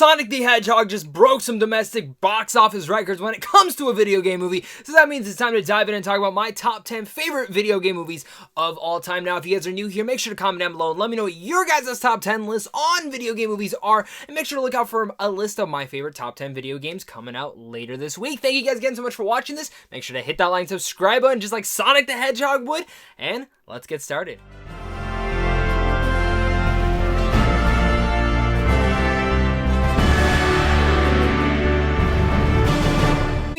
Sonic the Hedgehog just broke some domestic box office records when it comes to a video game movie, so that means it's time to dive in and talk about my top 10 favorite video game movies of all time. Now, if you guys are new here, make sure to comment down below and let me know what your guys' top 10 lists on video game movies are, and make sure to look out for a list of my favorite top 10 video games coming out later this week. Thank you guys again so much for watching this. Make sure to hit that like and subscribe button just like Sonic the Hedgehog would, and let's get started.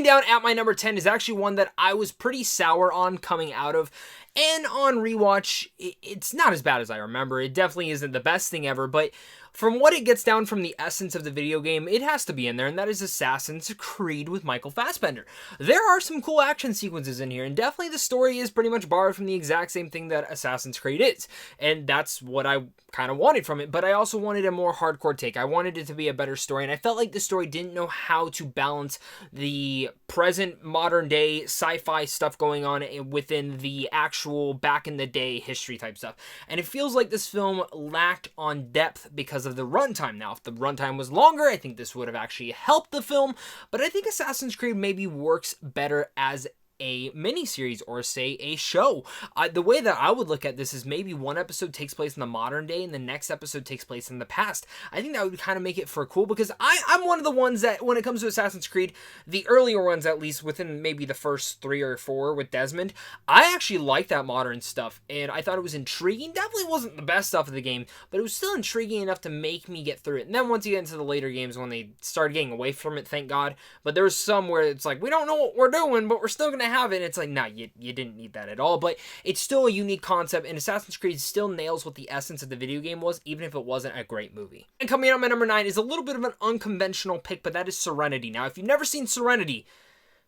Down at my number 10 is actually one that I was pretty sour on coming out of, and on rewatch, it's not as bad as I remember. It definitely isn't the best thing ever, but from what it gets down from the essence of the video game, it has to be in there, and that is Assassin's Creed with Michael Fassbender. There are some cool action sequences in here, and definitely the story is pretty much borrowed from the exact same thing that Assassin's Creed is, and that's what I kind of wanted from it, but I also wanted a more hardcore take. I wanted it to be a better story, and I felt like the story didn't know how to balance the present, modern-day sci-fi stuff going on within the actual back-in-the-day history type stuff, and it feels like this film lacked on depth because of the runtime. Now, if the runtime was longer, I think this would have actually helped the film, but I think Assassin's Creed maybe works better as a miniseries or say a show. The way that I would look at this is maybe one episode takes place in the modern day and the next episode takes place in the past. I think that would kind of make it for cool, because I'm one of the ones that when it comes to Assassin's Creed, the earlier ones at least, within maybe the first 3 or 4 with Desmond, I actually like that modern stuff and I thought it was intriguing. Definitely wasn't the best stuff of the game, but it was still intriguing enough to make me get through it. And then once you get into the later games, when they started getting away from it, thank God, but there was some where it's like, we don't know what we're doing, but we're still gonna have it, and it's like, nah, you didn't need that at all. But it's still a unique concept, and Assassin's Creed still nails what the essence of the video game was, even if it wasn't a great movie. And coming out at my number 9 is a little bit of an unconventional pick, but that is Serenity. Now, if you've never seen Serenity,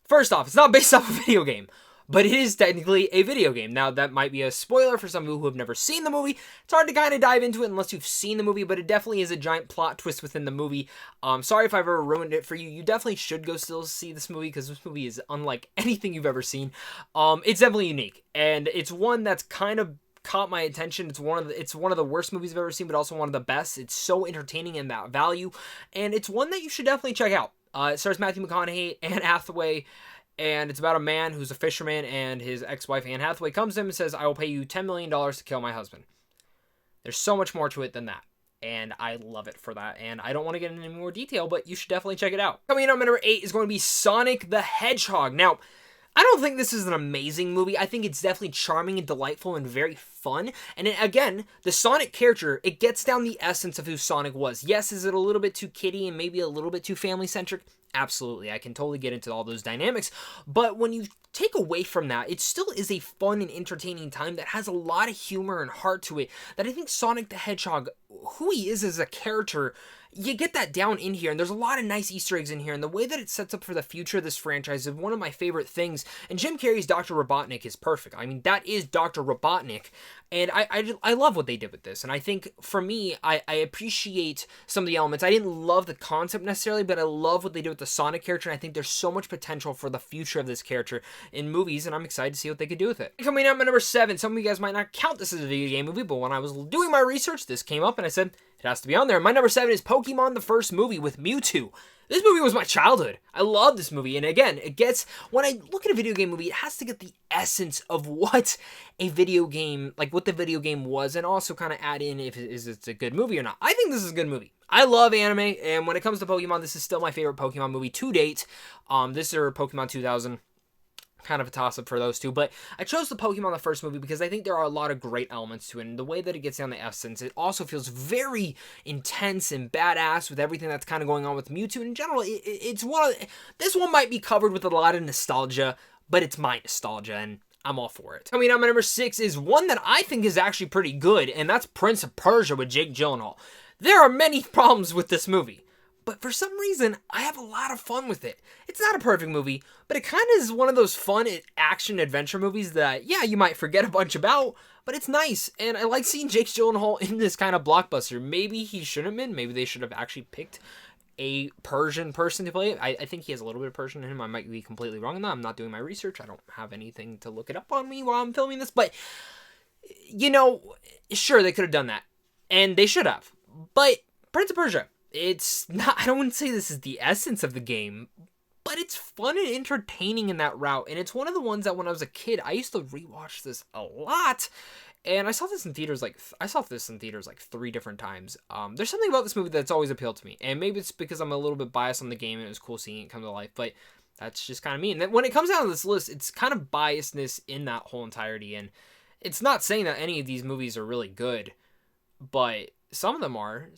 first off, it's not based off a video game, but it is technically a video game. Now, that might be a spoiler for some of you who have never seen the movie. It's hard to kind of dive into it unless you've seen the movie, but it definitely is a giant plot twist within the movie. Sorry if I've ever ruined it for you. You definitely should go still see this movie, because this movie is unlike anything you've ever seen. It's definitely unique, and it's one that's kind of caught my attention. It's one of the worst movies I've ever seen, but also one of the best. It's so entertaining in that value, and it's one that you should definitely check out. It stars Matthew McConaughey, Anne Hathaway, and it's about a man who's a fisherman, and his ex-wife, Anne Hathaway, comes to him and says, I will pay you $10 million to kill my husband. There's so much more to it than that, and I love it for that, and I don't want to get into any more detail, but you should definitely check it out. Coming in at number 8 is going to be Sonic the Hedgehog. Now, I don't think this is an amazing movie. I think it's definitely charming and delightful and very fun. And again, the Sonic character, it gets down the essence of who Sonic was. Yes, is it a little bit too kiddie and maybe a little bit too family-centric? Absolutely, I can totally get into all those dynamics, but when you take away from that, it still is a fun and entertaining time that has a lot of humor and heart to it, that I think Sonic the Hedgehog, who he is as a character, you get that down in here, and there's a lot of nice Easter eggs in here, and the way that it sets up for the future of this franchise is one of my favorite things, and Jim Carrey's Dr. Robotnik is perfect. I mean, that is Dr. Robotnik, and I love what they did with this, and I think, for me, I appreciate some of the elements. I didn't love the concept necessarily, but I love what they did with the Sonic character, and I think there's so much potential for the future of this character in movies, and I'm excited to see what they could do with it. Coming up at number 7, some of you guys might not count this as a video game movie, but when I was doing my research, this came up, and I said, it has to be on there. My number 7 is Pokemon the First Movie with Mewtwo. This movie was my childhood. I love this movie, and again, when I look at a video game movie, it has to get the essence of what a video game, like what the video game was, and also kind of add in if it's a good movie or not. I think this is a good movie. I love anime, and when it comes to Pokemon, this is still my favorite Pokemon movie to date. This is Pokemon 2000. Kind of a toss-up for those two, but I chose the Pokemon the First Movie because I think there are a lot of great elements to it, and the way that it gets down the essence, it also feels very intense and badass with everything that's kind of going on with Mewtwo. In general, it's this one might be covered with a lot of nostalgia, but it's my nostalgia, and I'm all for it. Coming up at number 6 is one that I think is actually pretty good, and that's Prince of Persia with Jake Gyllenhaal. There are many problems with this movie, but for some reason, I have a lot of fun with it. It's not a perfect movie, but it kind of is one of those fun action-adventure movies that, yeah, you might forget a bunch about, but it's nice, and I like seeing Jake Gyllenhaal in this kind of blockbuster. Maybe he shouldn't have been. Maybe they should have actually picked a Persian person to play it. I think he has a little bit of Persian in him. I might be completely wrong on that. I'm not doing my research. I don't have anything to look it up on me while I'm filming this, but, you know, sure, they could have done that, and they should have, but Prince of Persia, it's not, I don't want to say this is the essence of the game, but it's fun and entertaining in that route. And it's one of the ones that when I was a kid, I used to rewatch this a lot. And I saw this in theaters like 3 different times. There's something about this movie that's always appealed to me. And maybe it's because I'm a little bit biased on the game and it was cool seeing it come to life. But that's just kind of me. And then when it comes down to this list, it's kind of biasness in that whole entirety. And it's not saying that any of these movies are really good, but some of them are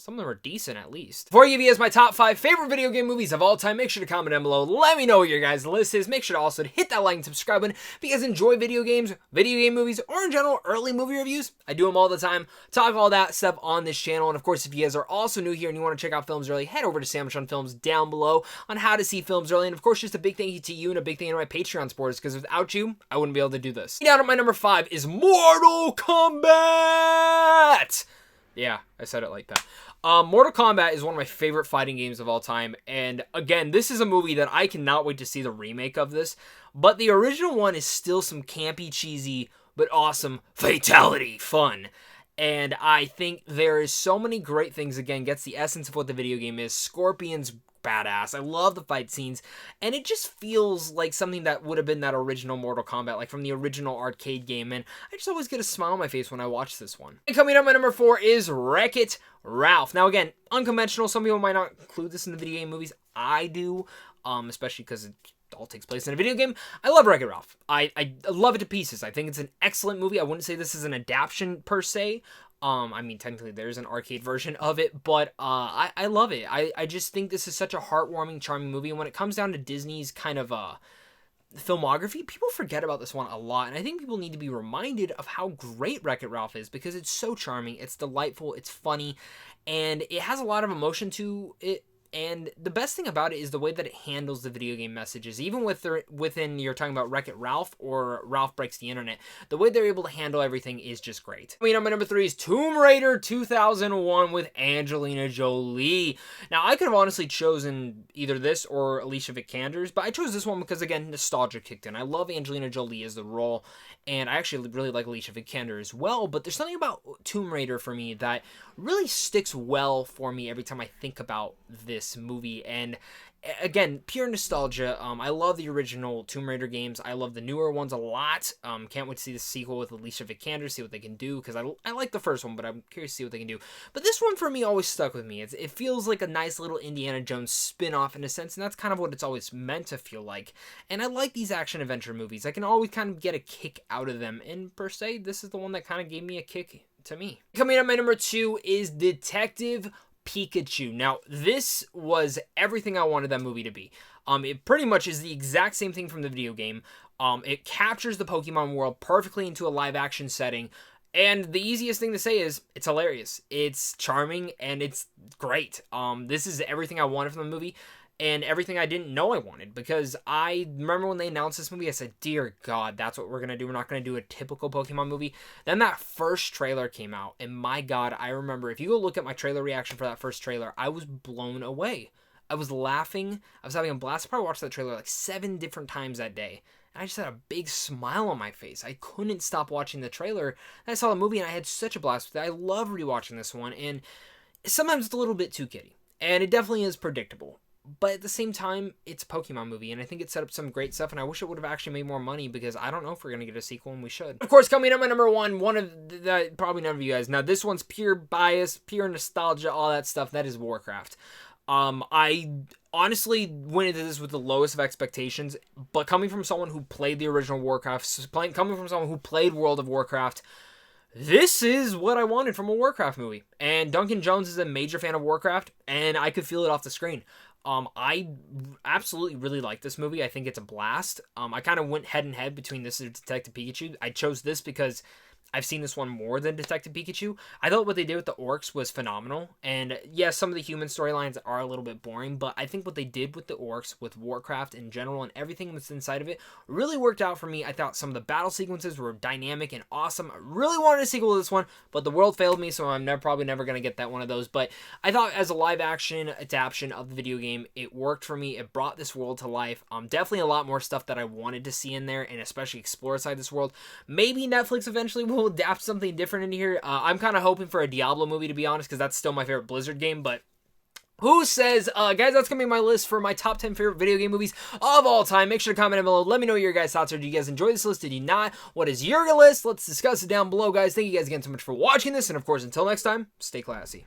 decent at least. Before I give you guys my top 5 favorite video game movies of all time, make sure to comment down below. Let me know what your guys' list is. Make sure to also hit that like and subscribe button if you guys enjoy video games, video game movies, or in general, early movie reviews. I do them all the time. Talk all that stuff on this channel. And of course, if you guys are also new here and you want to check out films early, head over to Sandwich on Films down below on how to see films early. And of course, just a big thank you to you and a big thank you to my Patreon supporters, because without you, I wouldn't be able to do this. Down at my number 5 is Mortal Kombat! Yeah, I said it like that. Mortal Kombat is one of my favorite fighting games of all time. And again, this is a movie that I cannot wait to see the remake of this. But the original one is still some campy, cheesy, but awesome fatality fun. And I think there is so many great things. Again, gets the essence of what the video game is. Scorpion's badass. I love the fight scenes, and it just feels like something that would have been that original Mortal Kombat, like from the original arcade game, and I just always get a smile on my face when I watch this one. And coming up, my number 4 is Wreck-It Ralph. Now again, unconventional. Some people might not include this in the video game movies. I do, especially because it all takes place in a video game. I love Wreck-It Ralph. I love it to pieces. I think it's an excellent movie. I wouldn't say this is an adaptation per se. I mean, technically there's an arcade version of it, but I love it. I just think this is such a heartwarming, charming movie. And when it comes down to Disney's kind of filmography, people forget about this one a lot. And I think people need to be reminded of how great Wreck-It Ralph is, because it's so charming, it's delightful, it's funny, and it has a lot of emotion to it. And the best thing about it is the way that it handles the video game messages. Even within you're talking about Wreck-It Ralph or Ralph Breaks the Internet, the way they're able to handle everything is just great. I mean, my number 3 is Tomb Raider 2001 with Angelina Jolie. Now, I could have honestly chosen either this or Alicia Vikanders, but I chose this one because, again, nostalgia kicked in. I love Angelina Jolie as the role, and I actually really like Alicia Vikander as well, but there's something about Tomb Raider for me that really sticks well for me every time I think about this movie. And again, pure nostalgia. I love the original Tomb Raider games. I love the newer ones a lot. Can't wait to see the sequel with Alicia Vikander, see what they can do, because I like the first one, but I'm curious to see what they can do. But this one for me always stuck with me. It feels like a nice little Indiana Jones spin-off in a sense, and that's kind of what it's always meant to feel like. And I like these action-adventure movies. I can always kind of get a kick out of them, and per se, this is the one that kind of gave me a kick to me. Coming up, my number 2 is Detective Pikachu. Now, this was everything I wanted that movie to be. It pretty much is the exact same thing from the video game. It captures the Pokemon world perfectly into a live action setting. And the easiest thing to say is it's hilarious. It's charming and it's great. This is everything I wanted from the movie and everything I didn't know I wanted, because I remember when they announced this movie, I said, dear God, that's what we're going to do. We're not going to do a typical Pokemon movie. Then that first trailer came out, and my God, I remember, if you go look at my trailer reaction for that first trailer, I was blown away. I was laughing. I was having a blast. I probably watched that trailer like 7 different times that day. And I just had a big smile on my face. I couldn't stop watching the trailer. And I saw the movie, and I had such a blast with it. I love rewatching this one, and sometimes it's a little bit too kiddie. And it definitely is predictable. But at the same time, it's a Pokemon movie, and I think it set up some great stuff, and I wish it would have actually made more money, because I don't know if we're going to get a sequel, and we should. Of course, coming up at number 1, one of the, probably none of you guys. Now, this one's pure bias, pure nostalgia, all that stuff. That is Warcraft. I honestly went into this with the lowest of expectations, but coming from someone who played the original Warcraft, coming from someone who played World of Warcraft, this is what I wanted from a Warcraft movie. And Duncan Jones is a major fan of Warcraft, and I could feel it off the screen. I absolutely really like this movie. I think it's a blast. I kind of went head and head between this and Detective Pikachu. I chose this because I've seen this one more than Detective Pikachu. I thought what they did with the orcs was phenomenal. And yes, some of the human storylines are a little bit boring, but I think what they did with the orcs, with Warcraft in general, and everything that's inside of it really worked out for me. I thought some of the battle sequences were dynamic and awesome. I really wanted a sequel to this one, but the world failed me, so I'm probably never going to get that one of those. But I thought as a live action adaptation of the video game, it worked for me. It brought this world to life. Definitely a lot more stuff that I wanted to see in there, and especially explore inside this world. Maybe Netflix eventually will adapt something different into here. I'm kind of hoping for a Diablo movie, to be honest, because that's still my favorite Blizzard game, but who says, guys, that's gonna be my list for my top 10 favorite video game movies of all time. Make sure to comment down below. Let me know what your guys' thoughts are. Did you guys enjoy this list? Did you not? What is your list? Let's discuss it down below, guys. Thank you guys again so much for watching this. And of course, until next time, stay classy.